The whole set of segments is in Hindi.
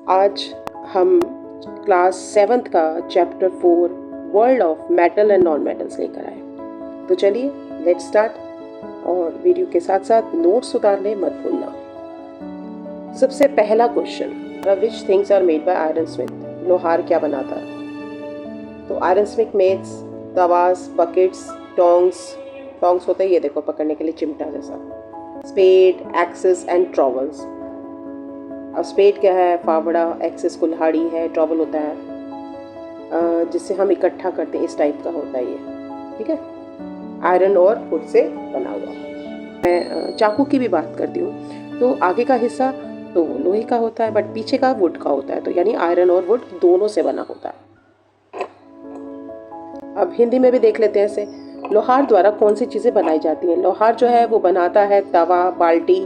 आज हम क्लास 7th का chapter 4 world of metal and non metals लेकर आए। तो चलिए लेट्स स्टार्ट, और वीडियो के साथ साथ नोट्स उतारने मत भूलना। सबसे पहला question, which things are made by iron smith? लोहार क्या बनाता है? तो iron smith makes tawas, buckets, tongs होता है ये देखो पकड़ने के लिए चिमटा जैसा, स्पेड, एक्सेस एंड ट्रॉवल्स। अब स्पेड क्या है? फावड़ा, एक्सेस कुल्हाड़ी है, ट्रॉवल होता है जिससे हम इकट्ठा करते हैं, इस टाइप का होता है ये, ठीक है, आयरन और वुड से बना हुआ। मैं चाकू की भी बात करती हूँ, तो आगे का हिस्सा तो लोहे का होता है बट पीछे का वुड का होता है, तो यानी आयरन और वुड दोनों से बना होता है। अब हिंदी में भी देख लेते हैं ऐसे, लोहार द्वारा कौन सी चीज़ें बनाई जाती हैं? लोहार जो है वो बनाता है तवा, बाल्टी,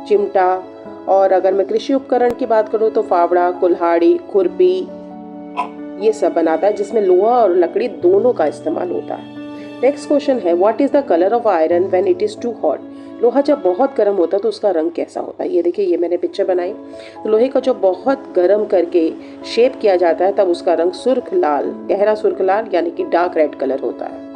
चिमटा, और अगर मैं कृषि उपकरण की बात करूँ तो फावड़ा, कुल्हाड़ी, खुरपी, ये सब बनाता है जिसमें लोहा और लकड़ी दोनों का इस्तेमाल होता है। नेक्स्ट क्वेश्चन है, what is the colour of iron when it is too hot? लोहा जब बहुत गर्म होता है तो उसका रंग कैसा होता है? ये देखिए, ये मैंने पिक्चर बनाई। तो लोहे का जो बहुत गर्म करके शेप किया जाता है तब उसका रंग सुर्ख लाल, गहरा सुर्ख लाल यानी कि डार्क रेड कलर होता है।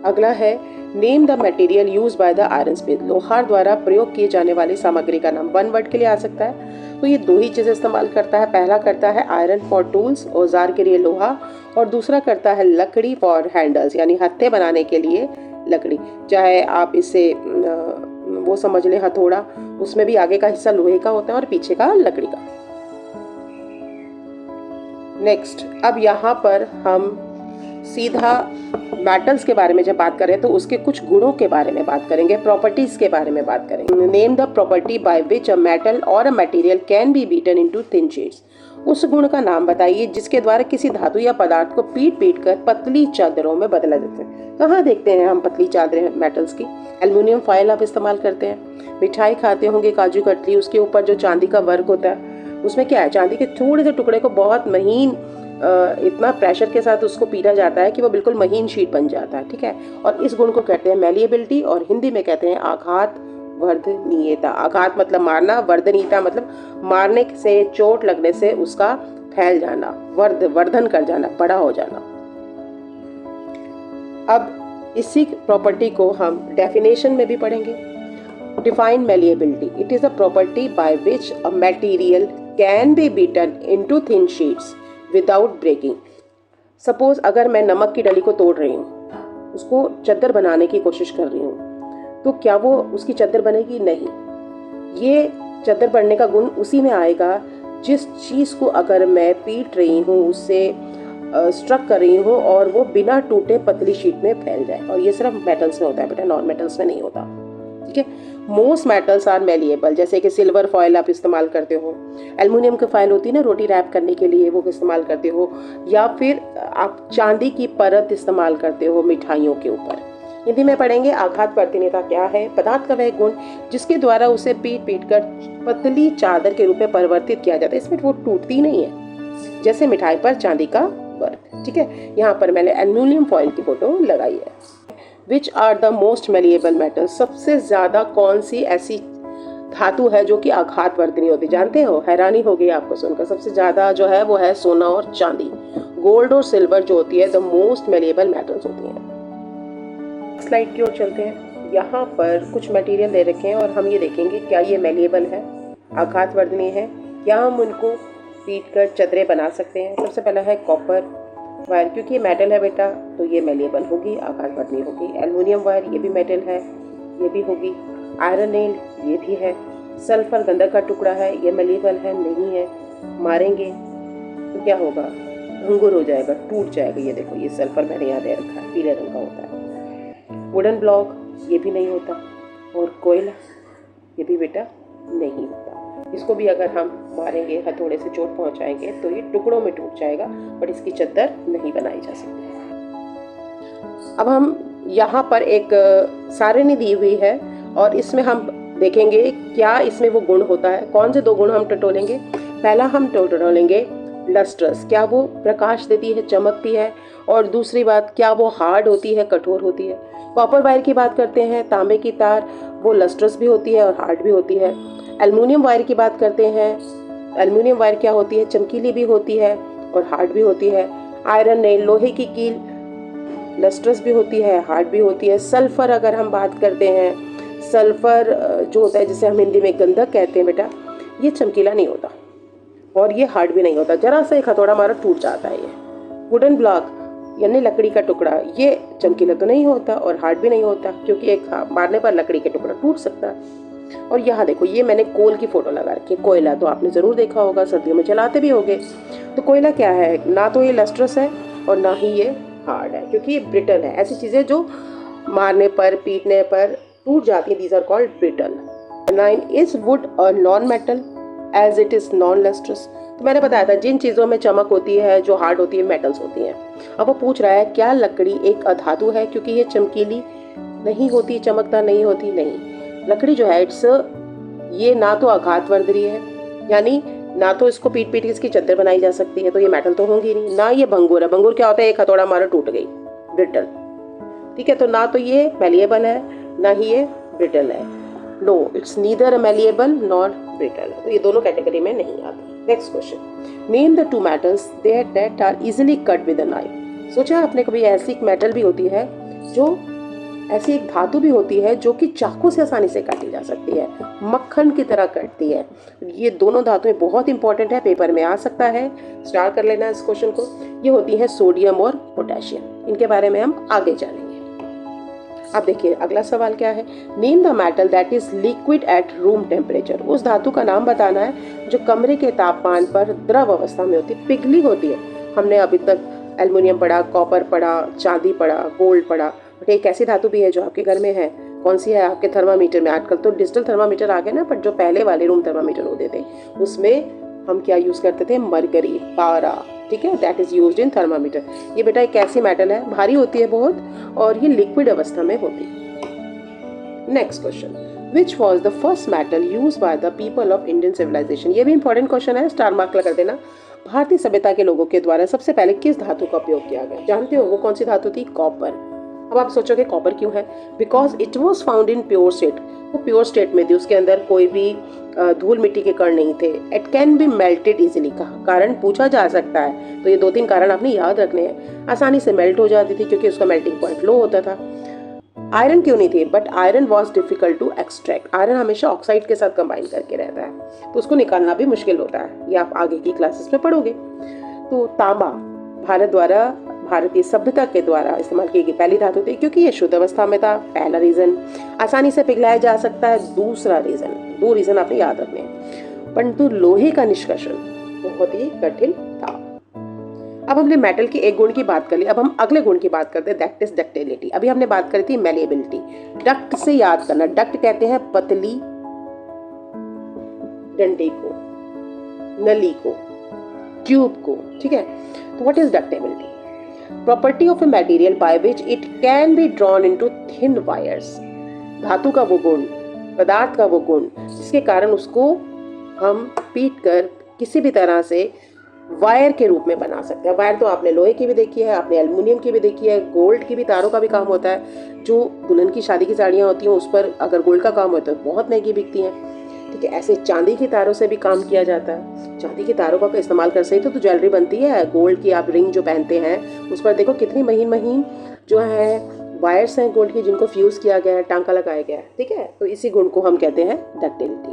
अगला है, name the material use by the iron smith. लोहार द्वारा प्रयोग किए जाने वाली सामग्री का नाम। वन वर्ड के लिए आ सकता है, तो ये दो ही चीजें इस्तेमाल करता है। पहला करता है आयरन फॉर टूल्स, औजार के लिए लोहा, और दूसरा करता है लकड़ी फॉर हैंडल्स, यानी हत्थे बनाने के लिए लकड़ी। चाहे आप इसे वो समझ लें हथौड़ा, उसमें भी आगे का हिस्सा लोहे का होता है और पीछे का लकड़ी का। नेक्स्ट, अब यहाँ पर हम सीधा मेटल्स के बारे में जब बात करें तो उसके कुछ गुणों के बारे में बात करेंगे, प्रॉपर्टीज के बारे में बात करेंगे। Name the property by which a metal और a material can be beaten into thin sheets. उस गुण का नाम बताइए जिसके द्वारा किसी धातु या पदार्थ को पीट कर पतली चादरों में बदला जाता है। कहाँ देखते हैं हम पतली चादरें मेटल्स की? एल्युमिनियम फॉयल आप इस्तेमाल करते हैं। मिठाई खाते होंगे काजू कतली, उसके ऊपर जो चांदी का वर्क होता है उसमें क्या है, चांदी के थोड़े से टुकड़े को बहुत महीन इतना प्रेशर के साथ उसको पीटा जाता है कि वो बिल्कुल महीन शीट बन जाता है, ठीक है। और इस गुण को कहते हैं मैलिएबिलिटी, और हिंदी में कहते हैं आघात वर्धनीयता। आघात मतलब मारना, वर्धनीयता मतलब मारने से, चोट लगने से उसका फैल जाना, वर्धन कर जाना, बड़ा हो जाना। अब इसी प्रॉपर्टी को हम डेफिनेशन में भी पढ़ेंगे। Define malleability, it is a property by which a material can be beaten into thin sheets without breaking. Suppose अगर मैं नमक की डली को तोड़ रही हूँ, उसको चद्दर बनाने की कोशिश कर रही हूँ, तो क्या वो उसकी चद्दर बनेगी? नहीं। ये चद्दर बनने का गुण उसी में आएगा जिस चीज़ को अगर मैं पीट रही हूँ, उससे स्ट्रक कर रही हूँ और वो बिना टूटे पतली शीट में फैल जाए। और ये सिर्फ मेटल्स में होता है बेटा, नॉन मेटल्स में नहीं होता, ठीक है। मोस्ट मेटल्स आर मेलिएबल, जैसे कि सिल्वर फॉयल आप इस्तेमाल करते हो, एल्युमिनियम की फॉयल होती है ना रोटी रैप करने के लिए, वो इस्तेमाल करते हो, या फिर आप चांदी की परत इस्तेमाल करते हो मिठाइयों के ऊपर। हिंदी में पढ़ेंगे आघात वर्धनीयता क्या है? पदार्थ का वह गुण जिसके द्वारा उसे पीट कर पतली चादर के रूप में परिवर्तित किया जाता है। इसमें वो टूटती नहीं है, जैसे मिठाई पर चांदी का वर्क, ठीक है। यहाँ पर मैंने एल्युमिनियम फॉयल की फोटो लगाई है। Which are the most malleable metal, सबसे ज्यादा कौन सी ऐसी धातु है जो कि आघात वर्धनी होती? जानते हो, हैरानी हो गई आपको सुनकर। सबसे ज्यादा जो है वो है सोना और चांदी। गोल्ड और सिल्वर जो होती है द मोस्ट मेलिएबल मेटल्स होती हैं। स्लाइड की ओर चलते हैं। यहाँ पर कुछ मटेरियल दे रखे हैं और हम ये देखेंगे क्या ये मेलिएबल है, आघात वर्धनी है, क्या हम उनको पीट कर चदरें बना सकते हैं। सबसे पहला है कॉपर वायर, क्योंकि ये मेटल है बेटा तो ये मेलिएबल होगी, आघात वर्धनी होगी। एल्युमिनियम वायर, ये भी मेटल है, ये भी होगी। आयरन नेल, ये भी है। सल्फर गंधक का टुकड़ा है, ये मेलिएबल है नहीं है, मारेंगे तो क्या होगा, भंगुर हो जाएगा, टूट जाएगा। ये देखो, ये सल्फर मैंने यहाँ दे रखा है, पीले रंग का होता है। वुडन ब्लॉक, ये भी नहीं होता। और कोयला, ये भी बेटा नहीं होता। इसको भी अगर हम मारेंगे, हथौड़े से चोट पहुंचाएंगे तो ये टुकड़ों में टूट जाएगा, पर इसकी चद्दर नहीं बनाई जा सकती। अब हम यहाँ पर एक सारणी दी हुई है और इसमें हम देखेंगे क्या इसमें वो गुण होता है। कौन से दो गुण हम टटोलेंगे? पहला हम टटोलेंगे लस्ट्रस, क्या वो प्रकाश देती है, चमकती है। और दूसरी बात, क्या वो हार्ड होती है, कठोर होती है। कॉपर वायर की बात करते हैं, तांबे की तार, वो लस्ट्रस भी होती है और हार्ड भी होती है। एल्युमिनियम वायर की बात करते हैं। एल्युमिनियम वायर क्या होती है? चमकीली भी होती है और हार्ड भी होती है। आयरन ने लोहे की कील लस्ट्रस भी होती है, हार्ड भी होती है। सल्फर अगर हम बात करते हैं, सल्फर जो होता है जिसे हम हिंदी में गंधक कहते हैं बेटा, ये चमकीला नहीं होता और ये हार्ड भी नहीं होता। जरा सा एक हथौड़ा मारा टूट जाता है ये। वुडन ब्लॉक यानी लकड़ी का टुकड़ा, ये चमकीला तो नहीं होता और हार्ड भी नहीं होता, क्योंकि एक मारने पर लकड़ी का टुकड़ा टूट सकता है। और यहाँ देखो, ये मैंने कोल की फोटो लगा रखी है। कोयला तो आपने जरूर देखा होगा, सर्दियों में जलाते भी होगे। तो कोयला क्या है? ना तो ये लस्ट्रस है और ना ही ये हार्ड है, क्योंकि ये ब्रिटल है। ऐसी चीजें जो मारने पर, पीटने पर टूट जाती है, these are called brittle. 9 is wood a non metal as it is non lustrous. तो मैंने बताया था जिन चीजों में चमक होती है, जो हार्ड होती है, मेटल्स होती हैं। अब वो पूछ रहा है क्या लकड़ी एक अधातु है क्योंकि ये चमकीली नहीं होती, चमकदार नहीं होती? नहीं, लकड़ी जो है इट्स, ये ना तो आघातवर्धनी है, यानी ना तो इसको पीट पीट के इसकी चद्दर बनाई जा सकती है, तो ये मेटल तो होंगी नहीं। ना ये भंगुर है। भंगुर क्या होता है? एक हथौड़ा मारा टूट गई, ब्रिटल। ठीक है, तो ना तो ये मैलिएबल है, ना ही ये ब्रिटल है। No, it's neither malleable nor brittle. तो ये दोनों कैटेगरी में नहीं आती। Next question, name the 2 metals that are easily cut with a knife. सोचा आपने कभी? ऐसी एक मेटल भी होती है जो, ऐसी एक धातु भी होती है जो कि चाकू से आसानी से काटी जा सकती है, मक्खन की तरह कटती है। ये दोनों धातुएं बहुत इंपॉर्टेंट है, पेपर में आ सकता है, स्टार्ट कर लेना इस क्वेश्चन को। ये होती है सोडियम और पोटेशियम। इनके बारे में हम आगे जानेंगे। अब देखिए अगला सवाल क्या है? Name the metal that is liquid at room temperature. उस धातु का नाम बताना है जो कमरे के तापमान पर द्रव अवस्था में होती है, पिघली होती है। हमने अभी तक एल्युमिनियम पढ़ा, कॉपर पढ़ा, चांदी पढ़ा, गोल्ड पढ़ा, बट एक ऐसी धातु भी है जो आपके घर में है। कौन सी है? आपके थर्मामीटर में। आजकल तो डिजिटल थर्मामीटर आ गए ना, बट जो पहले वाले रूम थर्मामीटर होते थे उसमें हम क्या यूज करते थे? मरकरी, पारा। ठीक है, that is used in thermometer. ये बेटा एक ऐसी मेटल है, भारी होती है बहुत, और ये लिक्विड अवस्था में होती है। Next question, which was the first metal use by the people of Indian civilisation. ये भी इंपॉर्टेंट क्वेश्चन है, स्टार मार्क लगा देना। भारतीय सभ्यता के लोगों के द्वारा सबसे पहले किस धातु का उपयोग किया गया? जानते हो वो कौन सी धातु थी? कॉपर। अब आप सोचोगे कॉपर क्यों है? Because it was found in pure state. वो प्योर स्टेट में थी, उसके अंदर कोई भी धूल मिट्टी के कण नहीं थे। It can be melted easily का कारण पूछा जा सकता है, तो ये 2-3 कारण आपने याद रखने हैं। आसानी से मेल्ट हो जाती थी क्योंकि उसका मेल्टिंग पॉइंट लो होता था। आयरन क्यों नहीं थी? But iron was difficult to extract. Iron हमेशा ऑक्साइड के साथ कंबाइन करके रहता है, तो उसको निकालना भी मुश्किल होता है। ये आप आगे की क्लासेस में पढ़ोगे। तो तांबा भारतीय सभ्यता के द्वारा इस्तेमाल की गई पहली धातु थी क्योंकि ये शुद्ध अवस्था में था। पहला रीजन, आसानी से पिघलाया जा सकता है। दूसरा रीजन, 2 रीजन आपने याद रखने हैं। परंतु लोहे का निष्कर्षण बहुत ही कठिन था। अब हमने मेटल के एक गुण की बात कर ली, अब हम अगले गुण की बात करते हैं, दैट इज डक्टिलिटी। अभी हमने बात करी थी मैलिएबिलिटी। डक्ट से याद करना, डक्ट कहते हैं पतली डंडे को, नली को, ट्यूब को। ठीक है, तो what is ductility? Property of a material by which it can be drawn into thin wires. धातु का वो गुण, पदार्थ का वो गुण जिसके कारण उसको हम पीट कर किसी भी तरह से वायर के रूप में बना सकते हैं। वायर तो आपने लोहे की भी देखी है, आपने एल्युमिनियम की भी देखी है, गोल्ड की भी तारों का भी काम होता है। जो दुल्हन की शादी की साड़ियाँ होती हैं उस पर अगर गोल्ड का काम होता है तो बहुत महंगी बिकती हैं। ठीक है, ऐसे चांदी की तारों से भी काम किया जाता है। चांदी की तारों का इस्तेमाल कर सही तो ज्वेलरी बनती है। गोल्ड की आप रिंग जो पहनते हैं उस पर देखो कितनी महीन महीन जो है वायर्स हैं गोल्ड की, जिनको फ्यूज किया गया है, टांका लगाया गया है। ठीक है, तो इसी गुण को हम कहते हैं डक्टिलिटी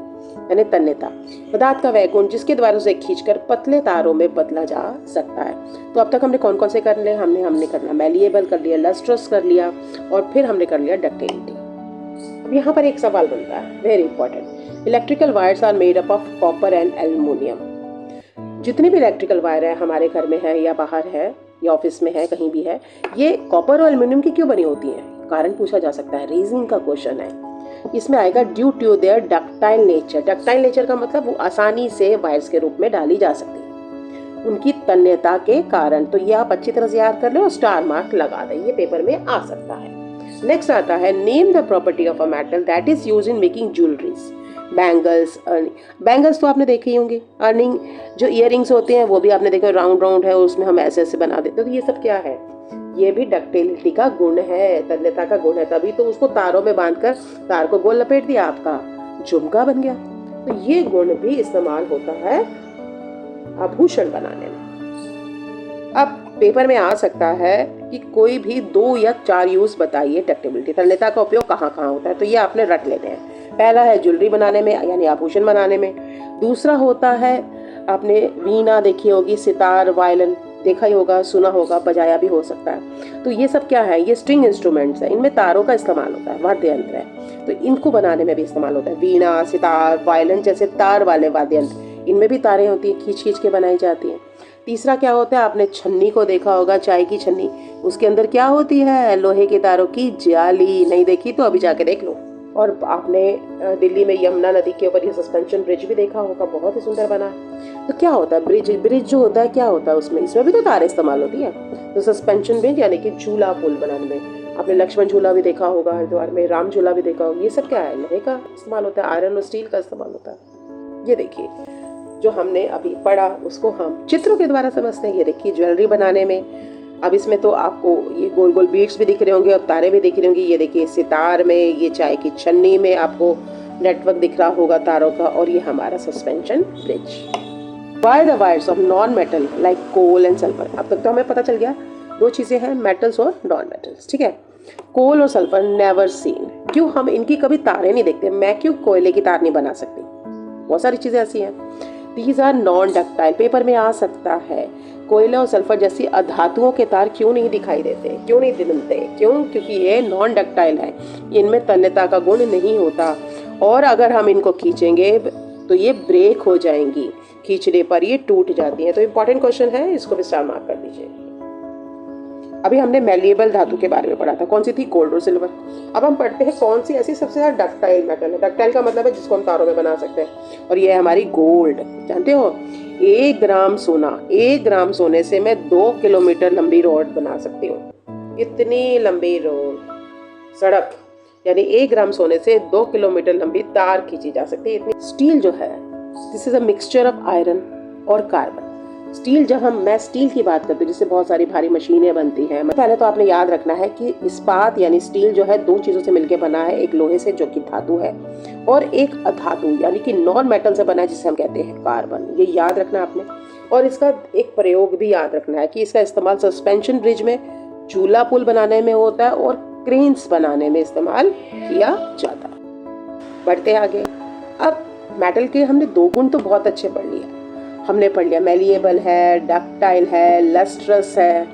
यानी तन्यता। पदार्थ का वह गुण जिसके द्वारा उसे खींचकर पतले तारों में बदला जा सकता है। तो अब तक हमने कौन कौन से कर लिए? हमने करना मैलिएबल कर लिया, लस्ट्रस कर लिया, और फिर हमने कर लिया डक्टिलिटी। अब यहाँ पर एक सवाल बनता है, very important. Electrical wires are made up of copper and aluminium. जितने भी इलेक्ट्रिकल वायर है हमारे घर में है या बाहर है या ऑफिस में है, कहीं भी है, ये कॉपर और एल्युमिनियम की क्यों बनी होती हैं? कारण पूछा जा सकता है, रीजनिंग का क्वेश्चन है। इसमें आएगा due to their ductile nature. Ductile nature का मतलब वो आसानी से वायर्स के रूप में डाली जा सकती है, उनकी तन्यता के कारण। तो ये आप अच्छी तरह से याद कर ले और स्टार मार्क लगा दें, ये पेपर में आ सकता है। नेक्स्ट आता है, name the property of a metal that is used in making jewelleries. Bangles, bangles तो आपने देखे ही होंगे। अर्निंग जो इयररिंग्स होते हैं वो भी आपने देखे, राउंड राउंड है, उसमें हम ऐसे ऐसे बना देते हैं। तो ये सब क्या है? ये भी डक्टिलिटी का गुण है, तन्यता का गुण है। तभी तो उसको तारों में बांधकर तार को गोल लपेट दिया, आपका झुमका बन गया। तो ये गुण भी इस्तेमाल होता है आभूषण बनाने में। अब पेपर में आ सकता है कि कोई भी 2 या 4 यूज बताइए डक्टिबिलिटी, तरलता का उपयोग कहाँ कहाँ होता है, तो ये आपने रट लेने हैं। पहला है ज्वेलरी बनाने में यानी आभूषण बनाने में। दूसरा होता है, आपने वीणा देखी होगी, सितार, वायलिन देखा ही होगा, सुना होगा, बजाया भी हो सकता है। तो ये सब क्या है, ये स्ट्रिंग इंस्ट्रूमेंट्स है, इनमें तारों का इस्तेमाल होता है, वाद्य यंत्र है, तो इनको बनाने में भी इस्तेमाल होता है। वीणा, सितार, वायलिन जैसे तार वाले वाद्य यंत्र, इनमें भी तारें होती हैं, खींच खींच के बनाई जाती हैं। तीसरा क्या होता है, आपने छन्नी को देखा होगा, चाय की छन्नी, उसके अंदर क्या होती है, लोहे के तारों की जाली। नहीं देखी तो अभी जाके देख लो। और आपने दिल्ली में यमुना नदी के ऊपर ये सस्पेंशन ब्रिज भी देखा होगा, बहुत ही सुंदर बना है। तो क्या होता है, ब्रिज जो होता है क्या होता है उसमें, इसमें भी तो तारें इस्तेमाल होती है। तो सस्पेंशन ब्रिज यानी कि झूला पुल बनाने में, आपने लक्ष्मण झूला भी देखा होगा हरिद्वार में, राम झूला भी देखा होगा, ये सब क्या है, लोहे का इस्तेमाल होता है, आयरन और स्टील का इस्तेमाल होता है। ये देखिए जो हमने अभी पढ़ा उसको हम चित्रों के द्वारा समझते हैं। ये देखिए ज्वेलरी बनाने में, अब इसमें तो आपको ये गोल गोल बीड्स भी दिख रहे होंगे और तारे भी दिख रही होंगी। ये देखिए सितार में, ये चाय की छन्नी में आपको नेटवर्क दिख रहा होगा तारों का, और ये हमारा suspension bridge. Why the wires of non metal like coal and sulphur. अब तक तो हमें पता चल गया 2 चीजें हैं, मेटल्स और नॉन मेटल्स, ठीक है। कोल और सल्फर नेवर सीन, क्यों हम इनकी कभी तारें नहीं देखते, मैं क्यों कोयले की तार नहीं बना सकती, बहुत सारी चीजें ऐसी हैं। These are non-ductile, पेपर में आ सकता है। कोयला और सल्फर जैसी अधातुओं के तार क्यों नहीं दिखाई देते, क्यों नहीं दिखते, क्यों, क्योंकि ये नॉन डक्टाइल है, इनमें तन्यता का गुण नहीं होता, और अगर हम इनको खींचेंगे तो ये ब्रेक हो जाएंगी, खींचने पर ये टूट जाती हैं। तो इंपॉर्टेंट क्वेश्चन है, इसको भी स्टार मार्क कर दीजिए। अभी हमने मैलिएबल धातु के बारे में पढ़ा था, कौन सी थी, गोल्ड और सिल्वर। अब हम पढ़ते हैं कौन सी ऐसी सबसे ज्यादा डक्टाइल मेटल है। डक्टाइल का मतलब है जिसको हम तारों में बना सकते हैं, और ये है हमारी गोल्ड। जानते हो 1 ग्राम सोना, 1 ग्राम सोने से मैं 2 किलोमीटर लंबी रोड बना सकती हूँ। इतनी लंबी रोड, सड़क, यानी 1 ग्राम सोने से 2 किलोमीटर लंबी तार खींची जा सकती है इतनी। स्टील जो है, this is a mixture of iron और कार्बन। स्टील, जब मैं स्टील की बात करती हूँ जिससे बहुत सारी भारी मशीनें बनती हैं, पहले तो आपने याद रखना है कि इस्पात यानी स्टील जो है 2 चीजों से मिलकर बना है, एक लोहे से जो कि धातु है, और एक अधातु यानी कि नॉन मेटल से बना है जिसे हम कहते हैं कार्बन। ये याद रखना आपने। और इसका एक प्रयोग भी याद रखना है कि इसका इस्तेमाल सस्पेंशन ब्रिज में, झूला पुल बनाने में होता है, और क्रेन्स बनाने में इस्तेमाल किया जाता है। बढ़ते आगे। अब मेटल के हमने 2 गुण तो बहुत अच्छे पढ़ लिए, हमने पढ़ लिया मैलिएबल है, डक्टाइल है, लस्ट्रस है।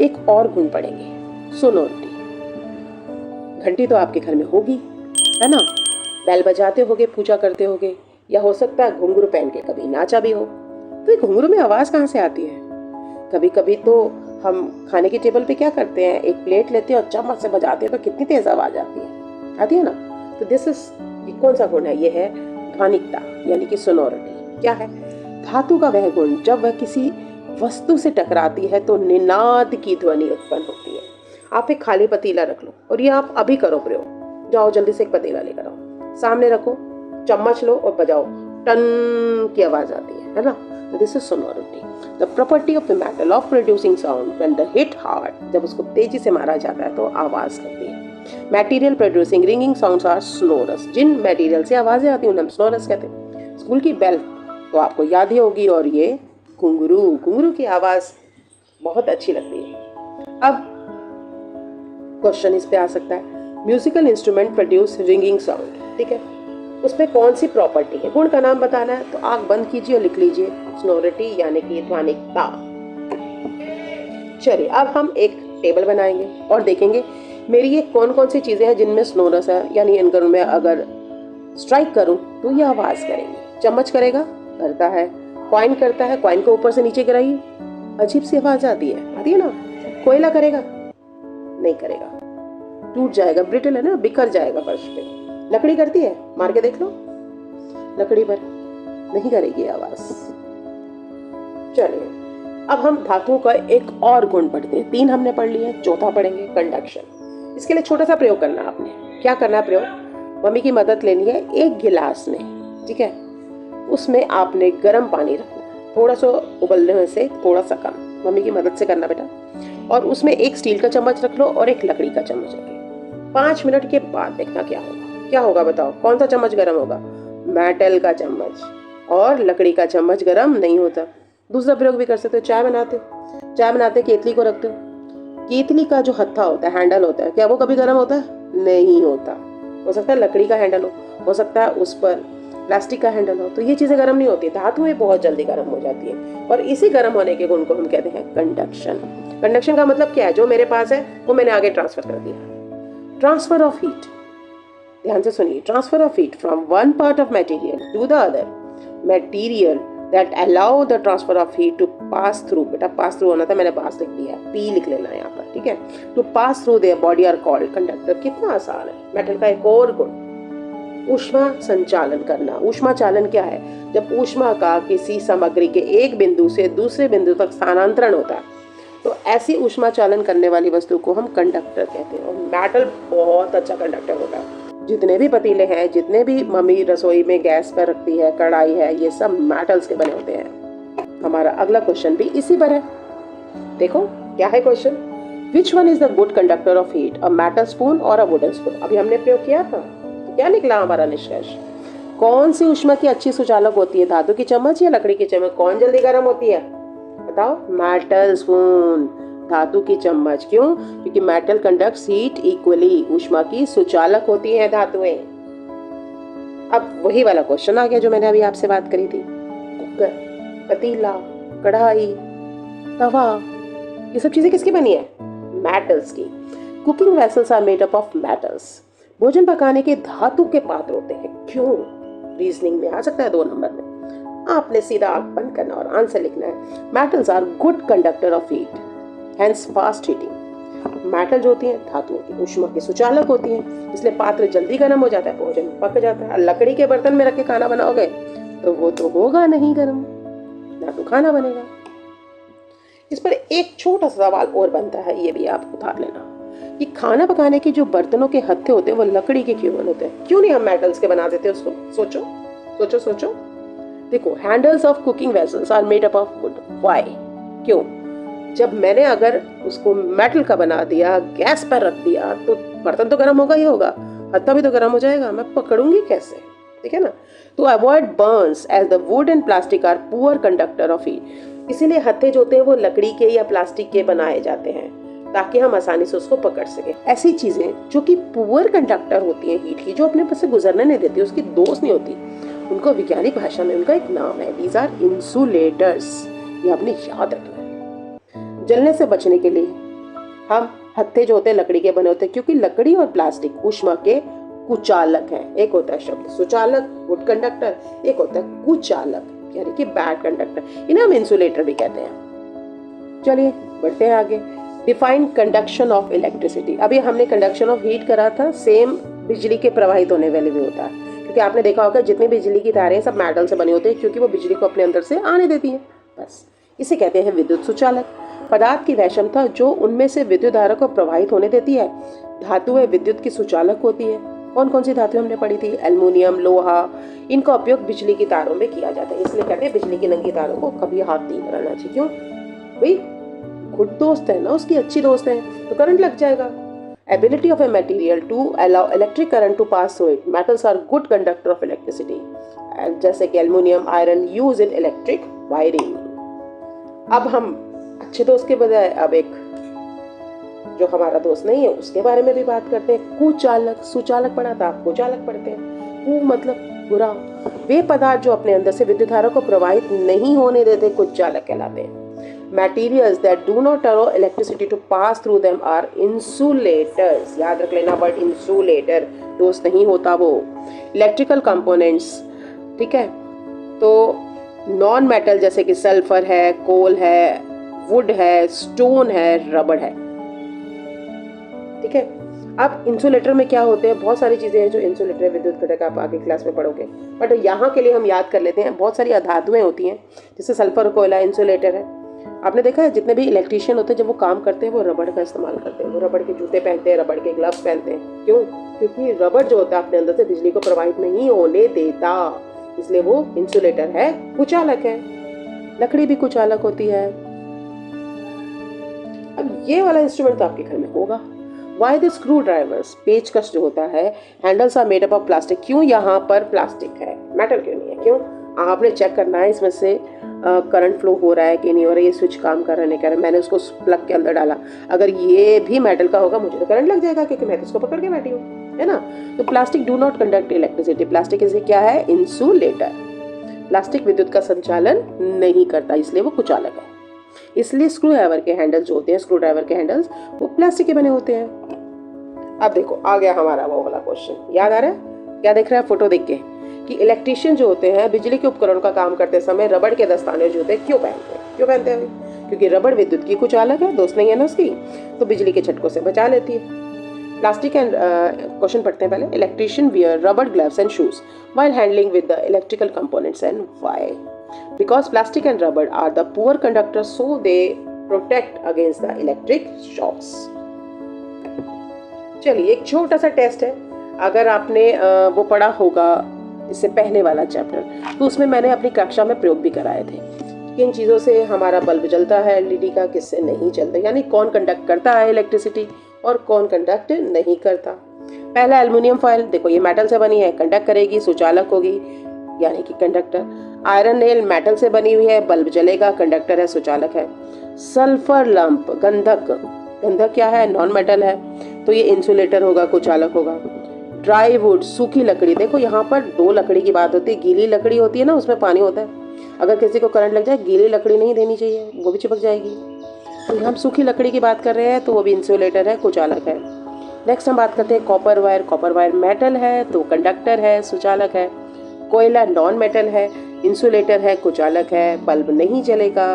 एक और गुण पढ़ेंगे, सोनोरिटी। घंटी तो आपके घर में होगी, है ना, बैल बजाते होगे, पूजा करते होगे, या हो सकता है घुंघरू पहन के कभी नाचा भी हो। तो घुंघरू में आवाज कहाँ से आती है? कभी कभी तो हम खाने की टेबल पे क्या करते हैं, एक प्लेट लेते हैं और चम्मच से बजाते हैं, तो कितनी तेज आवाज आती है ना। तो दिस इज, कौन सा गुण है, ये है ध्वनिकता यानी कि सोनोरिटी। क्या है? धातु का वह गुण जब वह किसी वस्तु से टकराती है तो निनाद की ध्वनि उत्पन्न होती है। आप एक खाली पतीला रख लो, और ये आप अभी करो प्रयोग, जाओ जल्दी से एक पतीला लेकर आओ, सामने रखो, चम्मच लो और बजाओ, टन की आवाज आती है ना। तो this is sonority, the property of the metal of producing sound when the hit hard. जब उसको तेजी से मारा जाता है तो आवाज करती है। Material producing ringing sounds are sonorous. जिन मटेरियल से आवाजें आती हैं उन्हें हम स्नोरस कहते हैं। स्कूल की बेल तो आपको याद ही होगी, और ये घुंघरू की आवाज बहुत अच्छी लगती है। अब क्वेश्चन इस पे आ सकता है, musical instrument produce ringing sound, ठीक है, उसमें कौन सी प्रॉपर्टी है, गुण का नाम बताना है। तो आंख बंद कीजिए और लिख लीजिए सोनोरिटी यानी कि ध्वनिकता। चलिए अब हम एक टेबल बनाएंगे और देखेंगे मेरी ये कौन कौन सी चीजें हैं जिनमें स्नोरस है, यानी इन गणों में अगर स्ट्राइक करूं तो ये आवाज करेंगे। चम्मच करेगा, करता है, कॉइन करता है, कॉइन को ऊपर से नीचे गिराइए, अजीब सी आवाज आती है ना। कोयला करेगा, नहीं करेगा, टूट जाएगा, ब्रिटल है ना, बिखर जाएगा फर्श पे। लकड़ी करती है, मार के देख लो, लकड़ी पर नहीं करेगी आवाज। चलिए अब हम धातुओं का एक और गुण पढ़ते हैं। 3 हमने पढ़ लिए, चौथा पढ़ेंगे कंडक्शन। इसके लिए छोटा सा प्रयोग करना है आपने। क्या करना है प्रयोग? मम्मी की मदद लेनी है। एक गिलास में, ठीक है, उसमें आपने गर्म पानी रखना, थोड़ा सा उबलने में से थोड़ा सा कम, मम्मी की मदद से करना बेटा। और उसमें एक स्टील का चम्मच रख लो और एक लकड़ी का चम्मच रख लो। 5 मिनट के बाद देखना क्या होगा। क्या होगा बताओ, कौन सा चम्मच गर्म होगा? मेटल का चम्मच और लकड़ी का चम्मच गर्म नहीं होता। दूसरा प्रयोग भी कर सकते हो, चाय बनाते केतली को रखते हो, केतली का जो हत्था होता है, हैंडल होता है, क्या वो कभी गर्म होता है? नहीं होता। हो सकता है लकड़ी का हैंडल हो सकता है उस पर प्लास्टिक का हैंडल हो, तो ये चीजें गर्म नहीं होती। धातुएं बहुत जल्दी गर्म हो जाती है और इसी गर्म होने के गुण को हम कहते हैं कंडक्शन। कंडक्शन का मतलब क्या है? जो मेरे पास है वो मैंने आगे ट्रांसफर कर दिया। ट्रांसफर ऑफ हीट, ध्यान से सुनिए, transfer of heat from one part of material to the other material that allow the transfer of heat to pass through, बेटा पास थ्रू होना था, मैंने पास लिख दिया, पी लिख लेना है यहाँ पर, ठीक है। To pass through their body are called conductor. कितना आसान है। मेटल का एक और गुण, ऊष्मा संचालन करना। ऊष्मा चालन क्या है? जब ऊष्मा का किसी सामग्री के एक बिंदु से दूसरे बिंदु तक स्थानांतरण होता है, तो ऐसी ऊष्मा चालन करने वाली वस्तु को हम कंडक्टर कहते हैं। और मेटल बहुत अच्छा कंडक्टर होता है। जितने भी पतीले हैं, जितने भी मम्मी रसोई में गैस पर रखती है, कढ़ाई है, ये सब मेटल्स के बने होते हैं। हमारा अगला क्वेश्चन भी इसी पर है। देखो क्या है question, which one is the good conductor of heat, a metal spoon और अ वुडन स्पून। अभी हमने प्रयोग किया था, तो क्या निकला हमारा निष्कर्ष? कौन सी ऊष्मा की अच्छी सुचालक होती है, धातु की चम्मच या लकड़ी की चम्मच? कौन जल्दी गर्म होती है बताओ? मेटल स्पून, धातु की चम्मच। क्यों? क्योंकि मेटल कंडक्ट्स हीट इक्वली, ऊष्मा की सुचालक होती है धातुएं। अब वही वाला क्वेश्चन आ गया जो मैंने अभी आपसे बात करी थी। कुकर, पतीला, कढ़ाई, तवा, ये सब चीजें किसकी बनी है? मेटल्स की। Cooking vessels are made up of metals. भोजन पकाने के धातु के पात्र होते हैं। क्यों? रीजनिंग में आ सकता है 2 नंबर में। आपने सीधा आंख बंद करना और आंसर लिखना है। Metals are good conductor of heat, hence fast heating. Metal जो होती है धातुओं की ऊष्मा की सुचालक होती है, इसलिए पात्र जल्दी गर्म हो जाता है, भोजन पक जाता है। लकड़ी के बर्तन में रख के खाना बनाओगे तो वो तो होगा नहीं गर्म, ना तो खाना बनेगा। इस पर एक छोटा सा सवाल और बनता है, ये भी आप उतार लेना कि खाना पकाने के जो बर्तनों के हत्थे होते हैं वो लकड़ी के क्यों होते हैं? क्यों नहीं हम मेटल्स के बना देते उसको? सोचो सोचो सोचो। देखो, handles of cooking vessels are made up of wood. Why? क्यों? जब मैंने अगर उसको मेटल का बना दिया, गैस पर रख दिया, तो बर्तन तो गर्म होगा ही होगा, हत्था भी तो गर्म हो जाएगा, मैं पकड़ूंगी कैसे? ठीक है ना। तो avoid burns as the wood and plastic are poor conductor of heat. इसीलिए हत्थे जो होते हैं वो लकड़ी के या प्लास्टिक के बनाए जाते हैं ताकि हम आसानी से उसको पकड़ सके। ऐसी चीजें जो कि पुअर कंडक्टर होती हैं हीट की, जो अपने पास से गुजरने नहीं देती, उसकी दोस्त नहीं होती, उनको वैज्ञानिक भाषा में उनका एक नाम है, दीज आर इंसुलेटर्स। ये आपने याद रखना है। जलने से बचने के लिए हम हत्थे जो होते हैं लकड़ी के बने होते हैं, क्योंकि लकड़ी और प्लास्टिक ऊष्मा के कुचालक हैं। एक होता है शब्द सुचालक, गुड कंडक्टर, एक होता है कुचालक यानी कि बैड कंडक्टर, इन्हें हम इंसुलेटर भी कहते हैं। चलिए बढ़ते हैं आगे। Define conduction of electricity. अभी हमने कंडक्शन ऑफ हीट करा था, सेम बिजली के प्रवाहित होने वाले भी होता है, क्योंकि आपने देखा होगा जितनी बिजली की तारें सब मेटल से बने होते हैं, क्योंकि वो बिजली को अपने अंदर से आने देती हैं। बस इसे कहते हैं विद्युत सुचालक। पदार्थ की वह क्षमता जो उनमें से विद्युत धारा को प्रवाहित होने देती है। धातुएं विद्युत की सुचालक होती है। कौन कौन सी धातुएं हमने पढ़ी थी? एल्युमिनियम, लोहा, इनका उपयोग बिजली की तारों में किया जाता है। इसलिए कहते हैं बिजली की नंगी तारों को कभी हाथ नहीं लगाना चाहिए। क्यों भाई? खुद दोस्त है ना उसकी, अच्छी दोस्त है, तो करंट लग जाएगा। Ability of a material to allow electric current to pass through it. Metals are good conductor of electricity. जैसे कि aluminium, iron use in electric wiring. अब हम अच्छे दोस्त के बजाय अब एक जो हमारा दोस्त नहीं है उसके बारे में भी बात करते हैं। कुचालक। सुचालक पढ़ा था, आप कुचालक पढ़ते हैं। कु मतलब बुरा। वे पदार्थ जो अपने अंदर से विद्युत धारा को प्रवाहित नहीं होने देते कुचालक कहलाते हैं। Materials that do not allow electricity to pass through them are insulators. याद रख लेना वर्ड insulator, दोस्त नहीं होता वो। इलेक्ट्रिकल कंपोनेंट्स, ठीक है, तो नॉन मेटल जैसे कि सल्फर है, कोल है, वुड है, स्टोन है, रबड़ है। ठीक है। अब इंसुलेटर में क्या होते हैं? बहुत सारी चीजें हैं जो इंसुलेटर विद्युत घटक, आप आगे क्लास में पढ़ोगे, बट यहाँ के लिए हम याद कर लेते हैं। बहुत सारी धातुएं होती हैं, जैसे सल्फर, कोयला इंसुलेटर है। आपने देखा है जितने भी इलेक्ट्रीशियन होते हैं जब वो काम करते हैं वो रबड़ का इस्तेमाल करते हैं। वो रबड़ के जूते पहनते हैं, रबड़ के ग्लव्स पहनते हैं। क्यों? क्योंकि रबड़ जो होता है अपने अंदर से बिजली को प्रवाहित नहीं होने देता, इसलिए वो इंसुलेटर है, कुचालक है। लकड़ी भी कुचालक होती है। अब ये वाला इंस्ट्रूमेंट तो आपके घर में होगा, वाई द स्क्रू ड्राइवर्स, पेचकस जो होता है, handles are made up of plastic, क्यों यहाँ पर प्लास्टिक है, मेटल क्यों नहीं है, क्यों? आपने चेक करना है इसमें से करंट फ्लो हो रहा है कि नहीं हो रहा है, ये स्विच काम कर रहा है नहीं कर रहा है, मैंने उसको प्लग के अंदर डाला, अगर ये भी मेटल का होगा मुझे तो करंट लग जाएगा क्योंकि मैं तो उसको पकड़ के बैठी हूँ, है ना। तो plastic do not conduct electricity, plastic इसे क्या है, इंसुलेटर। प्लास्टिक विद्युत का संचालन नहीं करता, इसलिए वो कुचालक है। इसलिए स्क्रू ड्राइवर के हैंडल्स जो होते हैं, स्क्रू ड्राइवर के हैंडल्स वो प्लास्टिक के बने होते हैं। अब देखो आ गया हमारा वो वाला क्वेश्चन, याद आ रहा है? क्या देख रहा है फोटो देख के कि इलेक्ट्रीशियन जो होते हैं बिजली के उपकरणों का काम करते समय रबड़ के दस्ताने जो होते हैं क्यों पहनते हैं? क्यों पहनते हैं? क्योंकि रबड़ विद्युत की कुचालक है, दोस्त नहीं है ना उसकी, तो बिजली के झटकों से बचा लेती है। प्लास्टिक एंड क्वेश्चन पढ़ते हैं पहले। Electrician wear rubber gloves and shoes while handling with the electrical components and why? Because plastic and rubber are the poor conductor so they protect against the electric shocks. चलिए एक छोटा सा टेस्ट है, अगर आपने वो पढ़ा होगा इससे पहले वाला चैप्टर, तो उसमें मैंने अपनी कक्षा में प्रयोग भी कराए थे। किन चीज़ों से हमारा बल्ब जलता है एलईडी का, किससे नहीं जलता, यानी कौन कंडक्ट करता है इलेक्ट्रिसिटी और कौन कंडक्ट नहीं करता। पहला एल्युमिनियम फॉयल, देखो ये मेटल से बनी है, कंडक्ट करेगी, सुचालक होगी यानी कि कंडक्टर। आयरन नेल मेटल से बनी हुई है, बल्ब जलेगा, कंडक्टर है, सुचालक है। सल्फर लंप, गंधक, गंधक क्या है, नॉन मेटल है, तो ये इंसुलेटर होगा, कुचालक होगा। ड्राई वुड, सूखी लकड़ी, देखो यहाँ पर दो लकड़ी की बात होती है, गीली लकड़ी होती है ना उसमें पानी होता है, अगर किसी को करंट लग जाए गीली लकड़ी नहीं देनी चाहिए, वो भी चिपक जाएगी। तो हम सूखी लकड़ी की बात कर रहे हैं तो वो भी इंसुलेटर है, कुचालक है। नेक्स्ट हम बात करते हैं copper wire. Copper wire metal है तो कंडक्टर है, सुचालक है। कोयला नॉन मेटल है, इंसुलेटर है, कुचालक है, बल्ब नहीं जलेगा।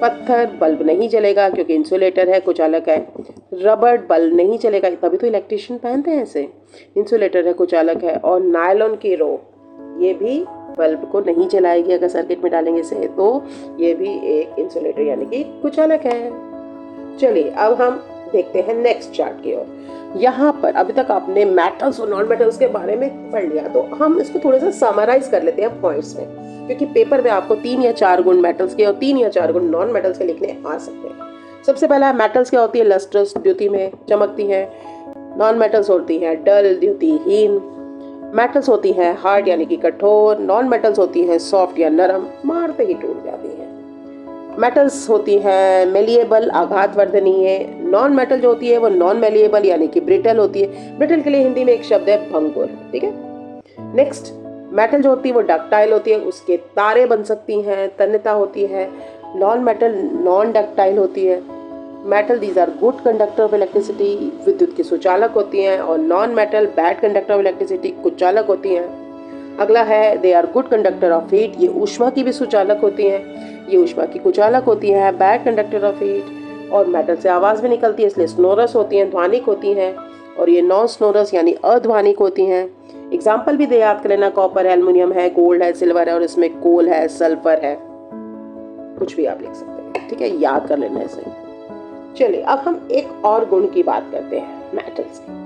पत्थर, बल्ब नहीं जलेगा क्योंकि इंसुलेटर है, कुचालक है। रबड़, बल्ब नहीं जलेगा, तभी तो इलेक्ट्रिशियन पहनते हैं ऐसे, इंसुलेटर है, कुचालक है। और नायलॉन की रो, ये भी बल्ब को नहीं जलाएगी अगर सर्किट में डालेंगे इसे, तो ये भी एक इंसुलेटर यानी कि कुचालक है। चलिए अब हम देखते हैं नेक्स्ट चार्ट की ओर। यहाँ पर अभी तक आपने मेटल्स और नॉन मेटल्स के बारे में पढ़ लिया, तो हम इसको थोड़ा सा समराइज कर लेते हैं पॉइंट्स में, क्योंकि पेपर में आपको 3 या 4 गुण मेटल्स के और 3 या 4 गुण नॉन मेटल्स के लिखने आ सकते हैं। सबसे पहला मेटल्स क्या होती है, लस्ट्रस, द्युति में चमकती है। नॉन मेटल्स होती हैं डल, द्युतिहीन। मेटल्स होती हैं हार्ड यानी कि कठोर। नॉन मेटल्स होती हैं सॉफ्ट या नरम, मारते ही टूट जाती हैं। मेटल्स होती हैं मेलिएबल, आघात वर्धनीय। नॉन मेटल जो होती है वो नॉन मेलिएबल यानी कि ब्रिटल होती है। ब्रिटल के लिए हिंदी में एक शब्द है भंगुर, ठीक है। नेक्स्ट, मेटल जो होती है वो डक्टाइल होती है, उसके तारे बन सकती हैं, तन्यता होती है। नॉन मेटल नॉन डक्टाइल होती है। Metal these are good conductor of electricity, विद्युत की सुचालक होती हैं। और non metal bad conductor of electricity, कुचालक होती हैं। अगला है they are good conductor of heat, ये ऊष्मा की भी सुचालक होती हैं, ये ऊष्मा की कुचालक होती हैं। बैड कंडक्टर ऑफ हीट, और मेटल से आवाज़ भी निकलती है इसलिए स्नोरस होती हैं, ध्वनिक होती हैं। और ये नॉन स्नोरस यानी अध्वनिक होती हैं। एग्जाम्पल भी दे याद कर लेना, कॉपर है, एल्युमिनियम है, गोल्ड है, सिल्वर है, और इसमें कोल है, सल्फर है, कुछ भी आप लिख सकते हैं, ठीक है, याद कर लेना इसे। चलिए अब हम एक और गुण की बात करते हैं मेटल्स की।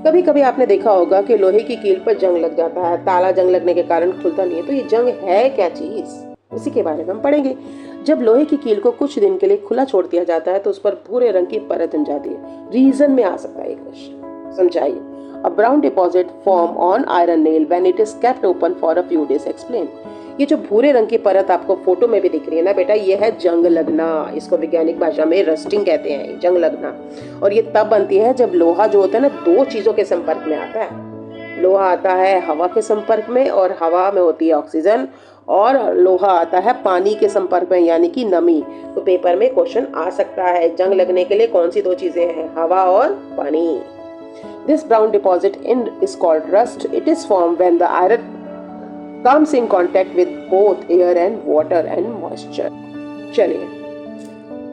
कभी कभी आपने देखा होगा कि लोहे की कील पर जंग लग जाता है, ताला जंग लगने के कारण खुलता नहीं है, तो ये जंग है क्या चीज, उसी के बारे में हम पढ़ेंगे। जब लोहे की कील को कुछ दिन के लिए खुला छोड़ दिया जाता है तो उस पर भूरे रंग की परत जम जाती है। रीजन में आ सकता है एक क्वेश्चन, समझाइए। A brown deposit form on iron nail when it is kept open for a few days, explain. ये जो भूरे रंग की परत आपको फोटो में भी दिख रही है ना बेटा, ये है जंग लगना, इसको वैज्ञानिक भाषा में रस्टिंग कहते हैं, जंग लगना। और ये तब बनती है जब लोहा जो होता है ना दो चीजों के संपर्क में आता है। लोहा आता है हवा के संपर्क में, और हवा में होती है ऑक्सीजन, और लोहा आता है पानी के संपर्क में यानी कि नमी। तो पेपर में क्वेश्चन आ सकता है जंग लगने के लिए कौन सी दो चीजें हैं, हवा और पानी। This brown deposit in is called rust, it is form when the iron comes in contact with both air and water and moisture। चलिए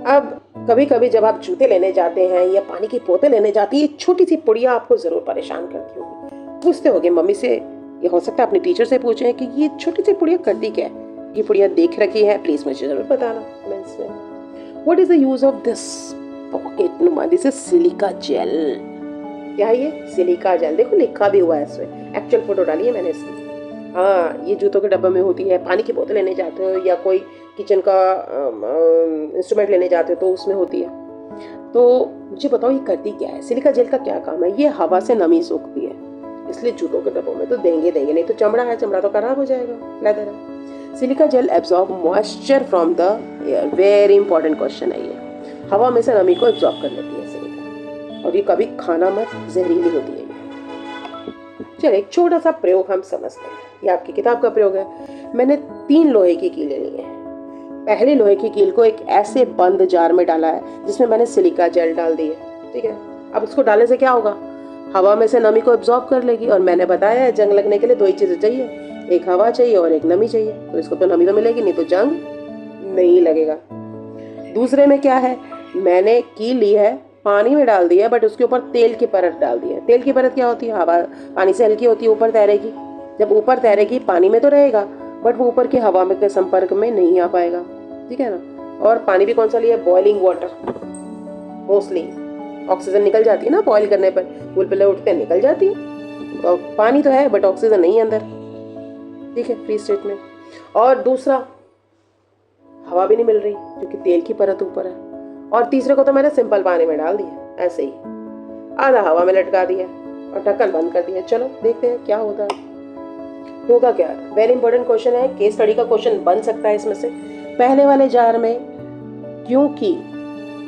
अब कभी कभी जब आप जूते लेने जाते हैं या पानी की बोतल लेने जाती है, छोटी सी पुड़िया आपको जरूर परेशान करती होगी। पूछते होगे मम्मी से, ये हो सकता है अपने टीचर से पूछें कि ये छोटी सी पुड़िया करती क्या है, ये पुड़िया देख रखी है, प्लीज मुझे जरूर बताना कमेंट्स में। What is the use of this pocket नुमा, दिस इज सिलिका जेल। क्या है ये, सिलिका जेल, देखो लिखा भी हुआ है इसमें, एक्चुअल फोटो डाली है मैंने इसकी। हाँ, ये जूतों के डब्बे में होती है, पानी की बोतल लेने जाते हो या कोई किचन का इंस्ट्रूमेंट लेने जाते हो तो उसमें होती है। तो मुझे बताओ ये करती क्या है, सिलिका जेल का क्या काम है? ये हवा से नमी सोखती है, इसलिए जूतों के डब्बों में तो देंगे, नहीं तो चमड़ा है, चमड़ा तो खराब हो जाएगा, लेदर है। Silica gel absorb moisture from the air, very important question है ये, हवा में से नमी को एब्जॉर्ब कर लेती है सिलिका, और ये कभी खाना मत, जहरीली होती है। चलिए एक छोटा सा प्रयोग हम समझते हैं, ये आपकी किताब का प्रयोग है। मैंने 3 लोहे की कीलें ली हैं। पहले लोहे की कील को एक ऐसे बंद जार में डाला है जिसमें मैंने सिलिका जेल डाल दी है, ठीक है। अब उसको डालने से क्या होगा, हवा में से नमी को एब्जॉर्ब कर लेगी, और मैंने बताया है जंग लगने के लिए 2 ही चीजें चाहिए, एक हवा चाहिए और एक नमी चाहिए, तो इसको तो नमी तो मिलेगी नहीं, तो जंग नहीं लगेगा। दूसरे में क्या है, मैंने कील ली है, पानी में डाल दिया, बट उसके ऊपर तेल की परत डाल दी है। तेल की परत क्या होती है, हवा पानी से हल्की होती है, ऊपर तैरेगी। जब ऊपर तैरेगी पानी में तो रहेगा, बट वो ऊपर की हवा में के संपर्क में नहीं आ पाएगा, ठीक है ना। और पानी भी कौन सा लिया, बॉइलिंग वाटर, मोस्टली ऑक्सीजन निकल जाती है ना बॉईल करने पर, बुलबुले उठते निकल जाती है, और पानी तो है बट ऑक्सीजन नहीं है अंदर, ठीक है, फ्री स्टेट में। और दूसरा, हवा भी नहीं मिल रही क्योंकि तेल की परत ऊपर है। और तीसरे को तो मैंने सिंपल पानी में डाल दिया, ऐसे ही आधा हवा में लटका दिया और ढक्कन बंद कर दिया। चलो देखते हैं क्या होता है, होगा क्या। वेरी इंपॉर्टेंट क्वेश्चन है, केस स्टडी का क्वेश्चन बन सकता है इसमें से। पहले वाले जार में क्योंकि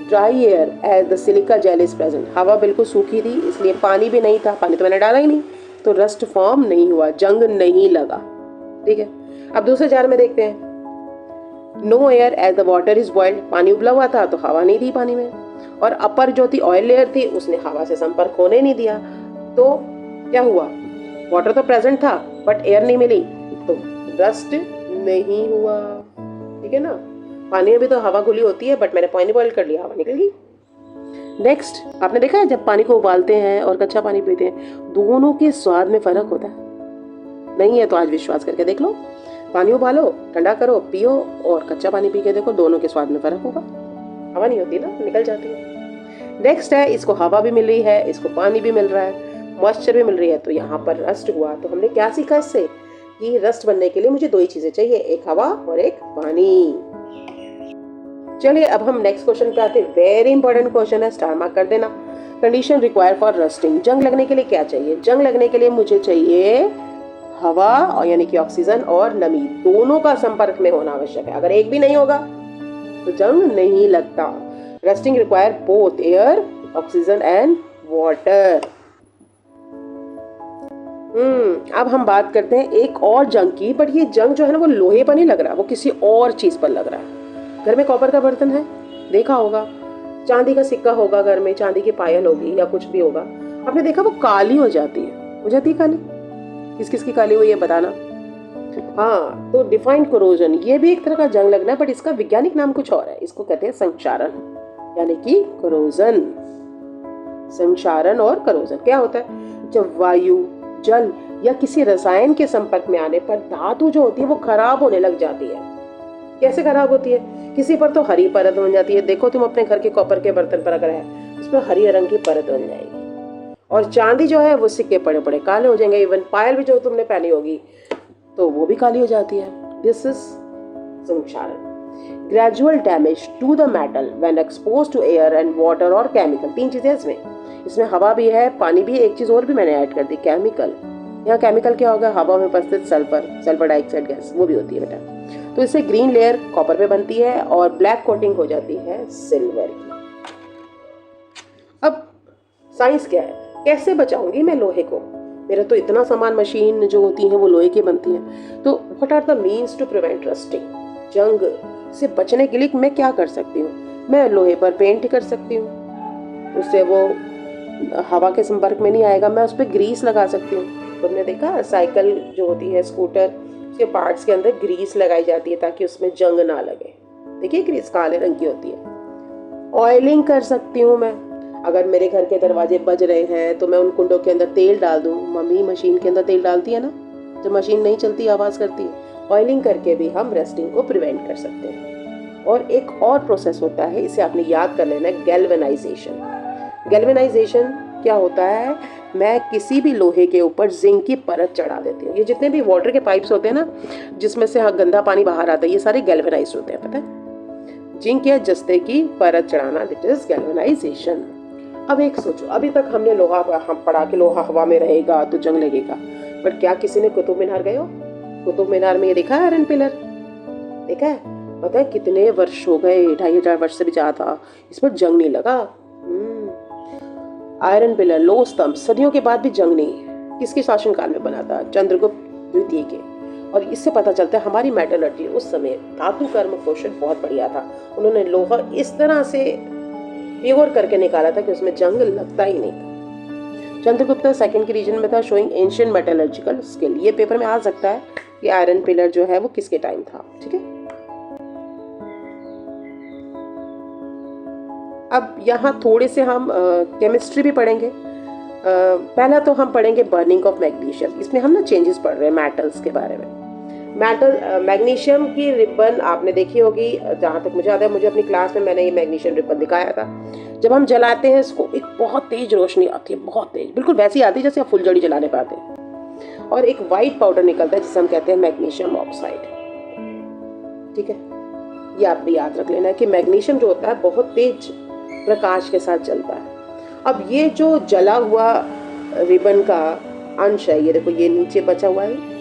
dry air as the silica gel is present, हवा बिल्कुल सूखी थी, इसलिए पानी भी नहीं था, पानी तो मैंने डाला ही नहीं, तो रस्ट फॉर्म नहीं हुआ, जंग नहीं लगा, ठीक है। अब दूसरे जार में देखते हैं, no air as the water is boiled, पानी उबला हुआ था तो हवा नहीं थी पानी में, और अपर जो थी ऑयल लेयर थी उसने हवा से संपर्क होने नहीं दिया, तो क्या हुआ, वाटर तो प्रेजेंट था बट एयर नहीं मिली, तो रस्ट नहीं हुआ, ठीक है ना। पानी में भी तो हवा घुली होती है, बट मैंने पानी बॉइल कर लिया, हवा निकल गई। नेक्स्ट, आपने देखा है जब पानी को उबालते हैं और कच्चा पानी पीते हैं, दोनों के स्वाद में फर्क होता है? नहीं है तो आज विश्वास करके देख लो, पानी उबालो, ठंडा करो, पियो, और कच्चा पानी पी के देखो, दोनों के स्वाद में फर्क होगा। हवा नहीं होती ना, निकल जाती है। नेक्स्ट है, इसको हवा भी मिल रही है, इसको पानी भी मिल रहा है, मॉइस्चर भी मिल रही है, तो यहाँ पर रस्ट हुआ। तो हमने क्या सीखा इससे, कि रस्ट बनने के लिए मुझे 2 ही चीजें चाहिए, एक हवा और एक पानी। चलिए अब हम नेक्स्ट क्वेश्चन पे आते हैं, वेरी इंपॉर्टेंट क्वेश्चन है, स्टार मार्क कर देना। कंडीशन रिक्वायर फॉर रस्टिंग, जंग लगने के लिए क्या चाहिए? जंग लगने के लिए मुझे चाहिए हवा, और यानी कि ऑक्सीजन और नमी, दोनों का संपर्क में होना आवश्यक है। अगर एक भी नहीं होगा तो जंग नहीं लगता। Rusting require both air, oxygen and water. अब हम बात करते हैं एक और जंग की, बट ये जंग जो है ना वो लोहे पर नहीं लग रहा, वो किसी और चीज पर लग रहा है। घर में कॉपर का बर्तन है, देखा होगा, चांदी का सिक्का होगा घर में, चांदी की पायल होगी या कुछ भी होगा, आपने देखा वो काली हो जाती है, हो जाती है काली। किस किस की काली हुई है बताना। हाँ, तो डिफाइंड कोरोजन, ये भी एक तरह का जंग लगना है, बट इसका वैज्ञानिक नाम कुछ और है, इसको कहते हैं संक्षारण, यानी कि कोरोजन। संक्षारण और कोरोजन क्या होता है, जब वायु, जल या किसी रसायन के संपर्क में आने पर धातु जो होती है वो खराब होने लग जाती है। कैसे खराब होती है, किसी पर तो हरी परत बन जाती है, देखो तुम अपने घर के कॉपर के बर्तन पर अगर है, उस पर हरी रंग की परत बन जाएगी, और चांदी जो है वो सिक्के पड़े पड़े काले हो जाएंगे, इवन पायल भी जो तुमने पहनी होगी तो वो भी काली हो जाती है। दिस इज संक्षारण। Gradual damage to the metal when exposed to air and water और केमिकल, 3 चीजें इसमें हवा भी है, पानी भी है, एक चीज और भी मैंने ऐड कर दी, केमिकल। यहाँ केमिकल क्या होगा, हवा में उपस्थित सल्फर डाइऑक्साइड गैस, वो भी होती है बेटा। तो इससे ग्रीन लेयर कॉपर पे बनती है और ब्लैक कोटिंग हो जाती है सिल्वर की। अब साइंस क्या है, कैसे बचाऊंगी मैं लोहे को, मेरा तो इतना सामान, मशीन जो होती है वो लोहे की बनती है, तो what are the means to prevent rusting, जंग से बचने के लिए मैं क्या कर सकती हूँ? मैं लोहे पर पेंट कर सकती हूँ, उससे वो हवा के संपर्क में नहीं आएगा। मैं उस पर ग्रीस लगा सकती हूँ, तुमने देखा साइकिल जो होती है, स्कूटर, उसके पार्ट्स के अंदर ग्रीस लगाई जाती है ताकि उसमें जंग ना लगे, देखिए ग्रीस काले रंग की होती है। ऑयलिंग कर सकती हूँ मैं, अगर मेरे घर के दरवाजे बज रहे हैं तो मैं उन कुंडों के अंदर तेल डाल दूं, मम्मी मशीन के अंदर तेल डालती है ना, जब मशीन नहीं चलती आवाज करती है। ऑयलिंग करके भी हम रस्टिंग को प्रिवेंट कर सकते हैं। और एक और प्रोसेस होता है, इसे आपने याद कर लेना है, गैल्वेनाइजेशन। गैल्वेनाइजेशन क्या होता है, मैं किसी भी लोहे के ऊपर जिंक की परत चढ़ा देती हूँ। ये जितने भी वाटर के पाइप्स होते हैं ना, जिसमें से गंदा पानी बाहर आता है, ये सारे गैल्वेनाइज्ड होते हैं, पता है। जिंक या जस्ते की परत चढ़ाना, दैट इज गैल्वेनाइजेशन। अब एक सोचो, अभी तक हमने लोहा हम पढ़ा कि लोहा हवा में रहेगा तो जंग लगेगा, बट क्या किसी ने कुतुब मीनार गए हो? कुतुब मीनार में ये देखा है आयरन पिलर? देखा है? पता है कितने वर्ष हो गए, 2500 वर्ष से भी ज्यादा, इस पर जंग नहीं लगा। आयरन पिलर, लोह स्तंभ, सदियों के बाद भी जंग नहीं। किसके शासनकाल में बना था? चंद्रगुप्त द्वितीय के। और इससे पता चलता है हमारी मेटलर्जी उस समय धातु कर्म कौशल बहुत बढ़िया था। उन्होंने लोहा इस तरह से प्योर करके निकाला था कि उसमें जंग लगता ही नहीं था। चंद्रगुप्त सेकंड के रीजन में था, शोइंग एंशिएंट मेटलर्जिकल स्किल। ये पेपर में आ सकता है कि आयरन पिलर जो है वो किसके टाइम था। ठीक है, अब यहाँ थोड़े से हम केमिस्ट्री भी पढ़ेंगे। पहला तो हम पढ़ेंगे बर्निंग ऑफ मैग्नीशियम। इसमें हम ना चेंजेस पढ़ रहे हैं मेटल्स के बारे में। मैग्नीशियम की रिबन आपने देखी होगी, जहाँ तक मुझे याद है, मुझे अपनी क्लास में मैंने ये मैग्नीशियम रिबन दिखाया था। जब हम जलाते हैं इसको, एक बहुत तेज रोशनी आती है, बहुत तेज, बिल्कुल वैसी आती है जैसे आप फुलझड़ी जलाने पर आते हैं, और एक वाइट पाउडर निकलता है जिसे हम कहते हैं मैग्नीशियम ऑक्साइड। ठीक है, ये आप भी याद रख लेना कि मैग्नीशियम जो होता है बहुत तेज प्रकाश के साथ जलता है। अब ये जो जला हुआ रिबन का अंश है, ये देखो, ये नीचे बचा हुआ है,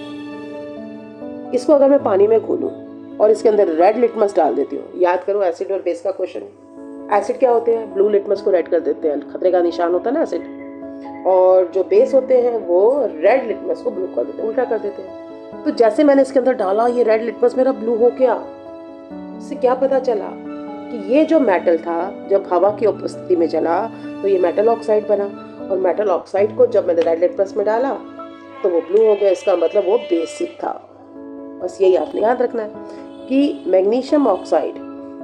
इसको अगर मैं पानी में घोलूं और इसके अंदर रेड लिटमस डाल देती हूँ, याद करो एसिड और बेस का क्वेश्चन। एसिड क्या होते हैं? ब्लू लिटमस को रेड कर देते हैं, खतरे का निशान होता है ना एसिड, और जो बेस होते हैं वो रेड लिटमस को ब्लू कर देते हैं, उल्टा कर देते हैं। तो जैसे मैंने इसके अंदर डाला, ये रेड लिटमस मेरा ब्लू हो गया। इससे क्या पता चला कि ये जो मेटल था जब हवा की उपस्थिति में जला तो ये मेटल ऑक्साइड बना, और मेटल ऑक्साइड को जब मैंने रेड लिटमस में डाला तो वो ब्लू हो गया। इसका मतलब वो बेसिक था। बस यही आपने याद रखना है कि मैग्नीशियम ऑक्साइड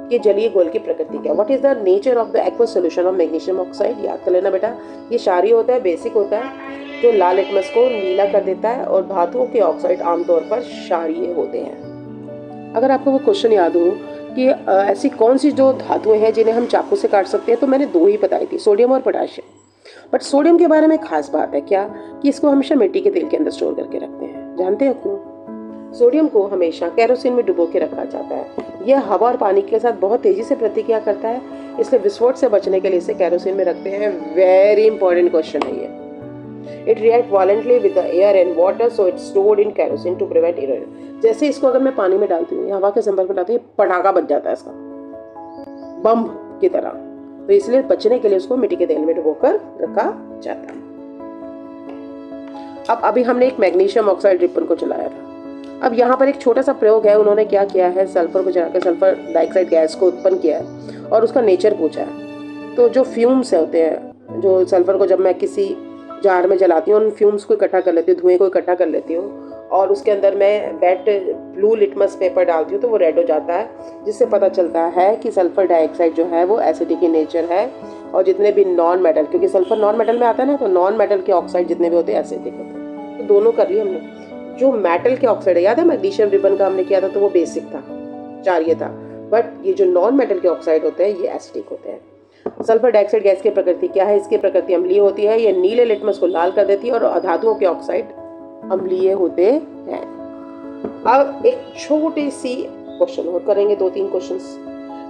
के जलीय घोल की प्रकृति क्या है। What is the nature of the aqueous solution of magnesium oxide? याद कर लेना बेटा, ये क्षारीय होता है, बेसिक होता है, जो लाल लिटमस को नीला कर देता है, और धातुओं के ऑक्साइड आमतौर पर क्षारीय होते हैं। अगर आपको वो क्वेश्चन याद हो कि ऐसी कौन सी जो धातुएं हैं जिन्हें हम चाकू से काट सकते हैं, तो मैंने दो ही बताई थी, सोडियम और पोटाशियम। बट सोडियम के बारे में खास बात है क्या कि इसको हमेशा मिट्टी के तेल के अंदर स्टोर करके रखते हैं। जानते हैं क्यों? सोडियम को हमेशा केरोसिन में डुबो के रखा जाता है। यह हवा और पानी के साथ बहुत तेजी से प्रतिक्रिया करता है, इसलिए विस्फोट से बचने के लिए इसे केरोसिन में रखते हैं। वेरी इंपॉर्टेंट क्वेश्चन है ये। It react violently with the air and water, so it's stored in kerosene to prevent erosion. जैसे इसको अगर मैं पानी में डालती हूँ या हवा के संपर्क में डालती हूँ, पटाखा बच जाता है इसका, बम की तरह। तो इसलिए बचने के लिए उसको मिट्टी के तेल में डुबोकर रखा जाता है। अब अभी हमने एक मैग्नीशियम ऑक्साइड रिबन को जलाया था। अब यहाँ पर एक छोटा सा प्रयोग है। उन्होंने क्या किया है, सल्फर को जलाकर सल्फर डाइऑक्साइड गैस को उत्पन्न किया है और उसका नेचर पूछा है। तो जो फ्यूम्स होते हैं, जो सल्फर को जब मैं किसी जार में जलाती हूँ, उन फ्यूम्स को इकट्ठा कर लेती हूँ, धुएं को इकट्ठा कर लेती हूँ, और उसके अंदर मैं वेट ब्लू लिटमस पेपर डालती हूँ तो वो रेड हो जाता है, जिससे पता चलता है कि सल्फर डाइऑक्साइड जो है वो एसिडिक in नेचर है। और जितने भी नॉन मेटल, क्योंकि सल्फर नॉन मेटल में आता है ना, तो नॉन मेटल के ऑक्साइड जितने भी होते हैं एसिडिक होते हैं। तो दोनों कर लिए हमने। जो मेटल के ऑक्साइड है, याद है मैग्नीशियम रिबन का हमने किया था, तो वो बेसिक था, क्षारीय था। बट ये जो नॉन मेटल के ऑक्साइड होते हैं ये एसिडिक होते हैं। सल्फर डाइऑक्साइड गैस की प्रकृति क्या है? इसकी प्रकृति अम्लीय होती है। ये नीले लिटमस को लाल कर देती है, और धातुओं के ऑक्साइड अम्लीय होते हैं। अब एक छोटी सी क्वेश्चन और करेंगे, 2-3 क्वेश्चंस।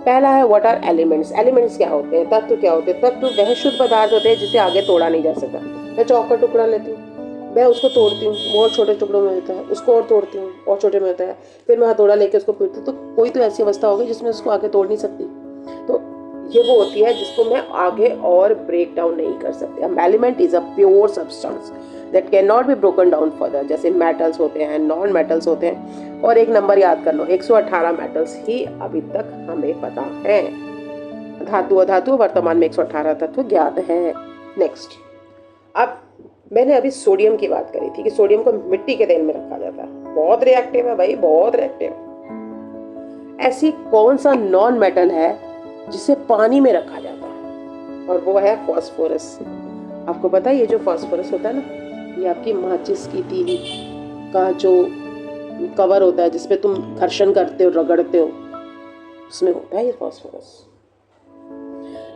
पहला है व्हाट आर एलिमेंट्स? एलिमेंट्स क्या होते हैं? तत्व क्या होते हैं? तत्व वह शुद्ध पदार्थ होते हैं जिसे आगे तोड़ा नहीं जा सकता। मैं चौक का टुकड़ा लेती हूँ, मैं उसको तोड़ती हूँ, वो और छोटे टुकड़ों में होता है, उसको और तोड़ती हूँ और छोटे में होता है, फिर मैं हथौड़ा लेके उसको पीटती हूँ, तो कोई तो ऐसी अवस्था होगी जिसमें उसको आगे तोड़ नहीं सकती। तो ये वो होती है जिसको मैं आगे और ब्रेक डाउन नहीं कर सकते। Element is a pure substance that can not be broken down further. जैसे मेटल्स होते हैं, नॉन मेटल्स होते हैं। और एक नंबर याद कर लो, 118 मेटल्स ही अभी तक हमें पता है। धातु अधातु वर्तमान में 118 तत्व ज्ञात है। नेक्स्ट, अब मैंने अभी सोडियम की बात करी थी कि सोडियम को मिट्टी के तेल में रखा जाता है। बहुत रिएक्टिव है भाई, बहुत रिएक्टिव। ऐसी कौन सा नॉन मेटल है जिसे पानी में रखा जाता है? और वो है फास्फोरस। आपको पता है ये जो फास्फोरस होता है ना, ये आपकी माचिस की तीली का जो कवर होता है जिसपे तुम घर्षण करते हो, रगड़ते हो, उसमें होता है ये phosphorus.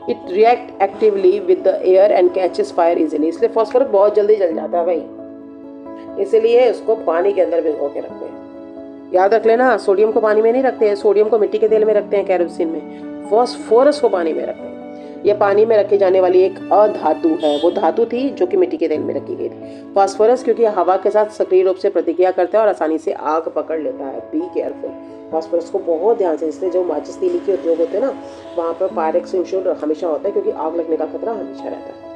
It react actively with the air and catches fire easily. इसलिए फास्फोरस बहुत जल्दी जल जाता है भाई, इसलिए उसको पानी के अंदर भिगो के रखते हैं। याद रख लेना, सोडियम को पानी में नहीं रखते हैं, सोडियम को मिट्टी के तेल में रखते हैं, केरोसिन में। फॉस्फोरस को पानी में रखते हैं। ये पानी में रखी जाने वाली एक अधातु है, वो धातु थी जो कि मिट्टी के तेल में रखी गई थी। फास्फोरस क्योंकि हवा के साथ सक्रिय रूप से प्रतिक्रिया करता है और आसानी से आग पकड़ लेता है। बी केयरफुल, फास्फोरस को बहुत ध्यान से, इसलिए जो माचिस तीली के उद्योग होते हैं ना, वहाँ पर फायर एक्सटिंग्विशर हमेशा होता है, क्योंकि आग लगने का खतरा हमेशा रहता है।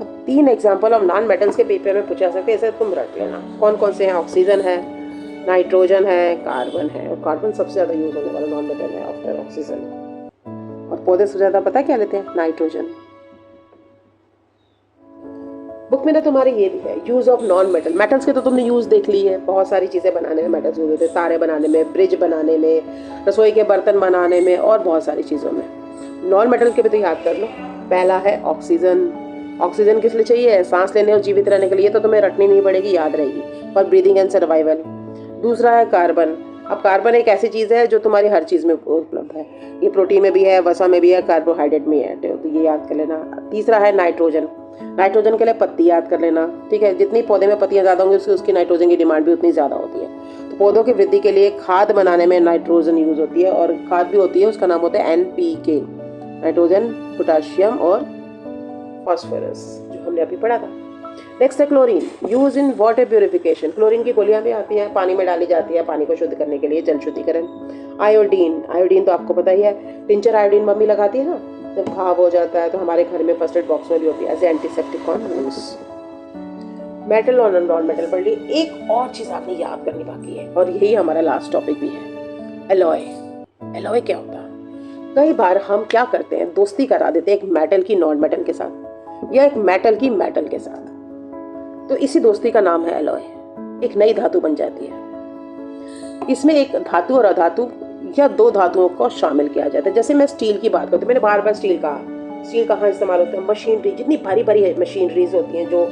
अब 3 एग्जाम्पल ऑफ नॉन मेटल्स के पेपर में पूछा सकते हैं, इसे तुम रट लेना। कौन कौन से हैं? ऑक्सीजन है, नाइट्रोजन है, कार्बन है, और कार्बन सबसे ज़्यादा यूज होने वाला नॉन मेटल है आफ्टर ऑक्सीजन। और पौधे सबसे ज़्यादा पता क्या लेते हैं? नाइट्रोजन। बुक में ना तुम्हारे ये भी है, use of non metal. Metals के तो तुमने यूज देख ली है, बहुत सारी चीज़ें बनाने में मेटल्स यूज होते हैं, तारे बनाने में, ब्रिज बनाने में, रसोई के बर्तन बनाने में, और बहुत सारी चीज़ों में। नॉन मेटल के भी तो याद कर लो। पहला है ऑक्सीजन। ऑक्सीजन किस लिए चाहिए? सांस लेने और जीवित रहने के लिए, तो तुम्हें रटनी नहीं पड़ेगी, याद रहेगी, फॉर ब्रीदिंग एंड सर्वाइवल। दूसरा है कार्बन। अब कार्बन एक ऐसी चीज़ है जो तुम्हारी हर चीज़ में उपलब्ध है, ये प्रोटीन में भी है, वसा में भी है, कार्बोहाइड्रेट में है, तो ये याद कर लेना। तीसरा है नाइट्रोजन। नाइट्रोजन के लिए पत्ती याद कर लेना, ठीक है। जितनी पौधे में पत्तियां ज़्यादा होंगी उसकी नाइट्रोजन की डिमांड भी उतनी ज़्यादा होती है। तो पौधों की वृद्धि के लिए खाद बनाने में नाइट्रोजन यूज होती है, और खाद भी होती है, उसका नाम होता है NPK, नाइट्रोजन, पोटाशियम और फॉस्फोरस, जो हमने अभी पढ़ा था। नेक्स्ट है chlorine, use in water purification. Chlorine की गोलियां भी आती हैं, पानी में डाली जाती है पानी को शुद्ध करने के लिए, जल शुद्धिकरण। आयोडीन, आयोडीन तो आपको पता ही है, टिंचर आयोडीन मम्मी लगाती है ना जब घाव हो जाता है, तो हमारे घर में फर्स्ट एड बॉक्स में भी होती है as antiseptic on use. Metal और नॉन मेटल पढ़ ली। एक और चीज आपने याद करनी बाकी है, और यही हमारा लास्ट टॉपिक भी है, एलॉय। एलॉय क्या होता है? कई बार हम क्या करते हैं, दोस्ती करा देते हैं एक मेटल की नॉन मेटल के साथ, या एक मेटल की मेटल के साथ, तो इसी दोस्ती का नाम है एलॉय। एक नई धातु बन जाती है, इसमें एक धातु और अधातु या 2 धातुओं को शामिल किया जाता है। जैसे मैं स्टील की बात करती हूँ, मैंने बार बार स्टील कहा, स्टील कहाँ इस्तेमाल होता है? मशीनरी, जितनी भारी भारी मशीनरीज होती हैं, जो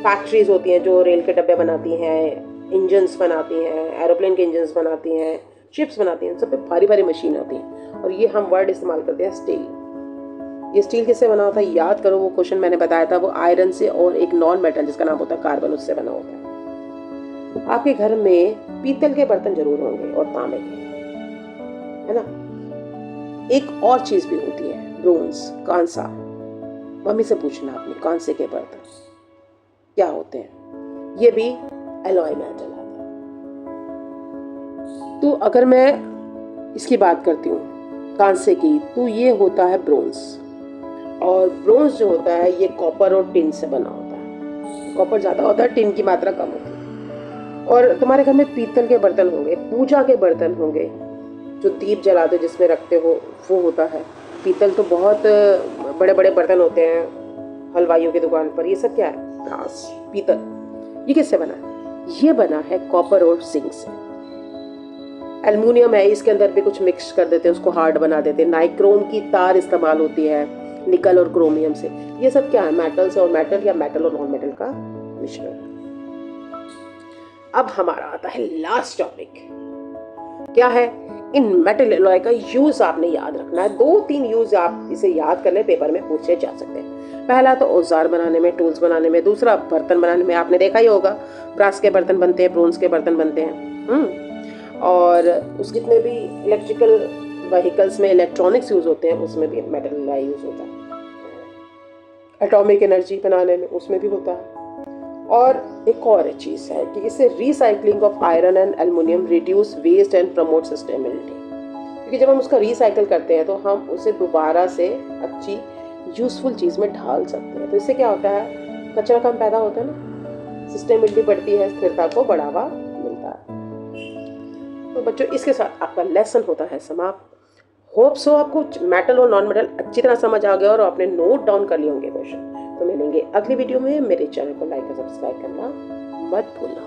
फैक्ट्रीज होती हैं, जो रेल के डब्बे बनाती हैं, इंजन्स बनाती हैं, एरोप्लेन के इंजन्स बनाती हैं, शिप्स बनाती हैं, सब पे भारी भारी मशीन होती हैं, और ये हम वर्ड इस्तेमाल करते हैं स्टील। ये स्टील किससे बना होता है? याद करो, वो क्वेश्चन मैंने बताया था, वो आयरन से और एक नॉन मेटल जिसका नाम होता है कार्बन, उससे बना होता है। आपके घर में पीतल के बर्तन जरूर होंगे और तांबे के, है ना। एक और चीज भी होती है, ब्रोंज, कांसा। मम्मी से पूछना अपनी, कांसे के बर्तन क्या होते हैं? ये भी एलॉय में आता है। तो अगर मैं इसकी बात करती हूँ कांसे की, तो ये होता है ब्रोंज, और ब्रोंज जो होता है ये कॉपर और टिन से बना होता है। कॉपर ज्यादा होता है, टिन की मात्रा कम होती है। और तुम्हारे घर में पीतल के बर्तन होंगे, पूजा के बर्तन होंगे, जो दीप जलाते जिसमें रखते हो, वो होता है पीतल। तो बहुत बड़े बड़े बर्तन होते हैं हलवाइयों की दुकान पर। ये सब क्या है? ब्रास, पीतल। ये किससे बना है? ये बना है कॉपर और जिंक से। एल्युमिनियम है, इसके अंदर भी कुछ मिक्स कर देते हैं, उसको हार्ड बना देते हैं। नाइक्रोम की तार इस्तेमाल होती है, निकल और क्रोमियम से। ये सब क्या है? मेटल्स और मेटल, या मेटल और नॉन मेटल का मिश्रण। अब हमारा आता है लास्ट टॉपिक, क्या है? इन मेटल एलॉय का यूज आपने याद रखना है। 2-3 यूज आप इसे याद कर ले, पेपर में पूछे जा सकते हैं। पहला तो औजार बनाने में, टूल्स बनाने में। दूसरा बर्तन बनाने में, आपने देखा ही होगा, ब्रास के बर्तन बनते हैं, ब्रोंज के बर्तन बनते हैं। और उस जितने भी इलेक्ट्रिकल व्हीकल्स में इलेक्ट्रॉनिक्स यूज होते हैं, उसमें भी मेटल एलॉय यूज होता है। एटॉमिक एनर्जी बनाने में, उसमें भी होता है। और एक और चीज़ है कि इससे recycling of iron and aluminium reduce waste and promote sustainability, क्योंकि जब हम उसका रीसाइकिल करते हैं तो हम उसे दोबारा से अच्छी यूजफुल चीज़ में ढाल सकते हैं। तो इससे क्या होता है? कचरा कम पैदा होता है ना, सस्टेनेबिलिटी बढ़ती है, स्थिरता को बढ़ावा मिलता है। तो बच्चों, इसके साथ आपका लेसन होता है समाप्त। होप सो आपको मेटल और नॉन मेटल अच्छी तरह समझ आ गया और आपने नोट डाउन कर लिए होंगे क्वेश्चन। तो मिलेंगे अगली वीडियो में। मेरे चैनल को लाइक और सब्सक्राइब करना मत भूलना।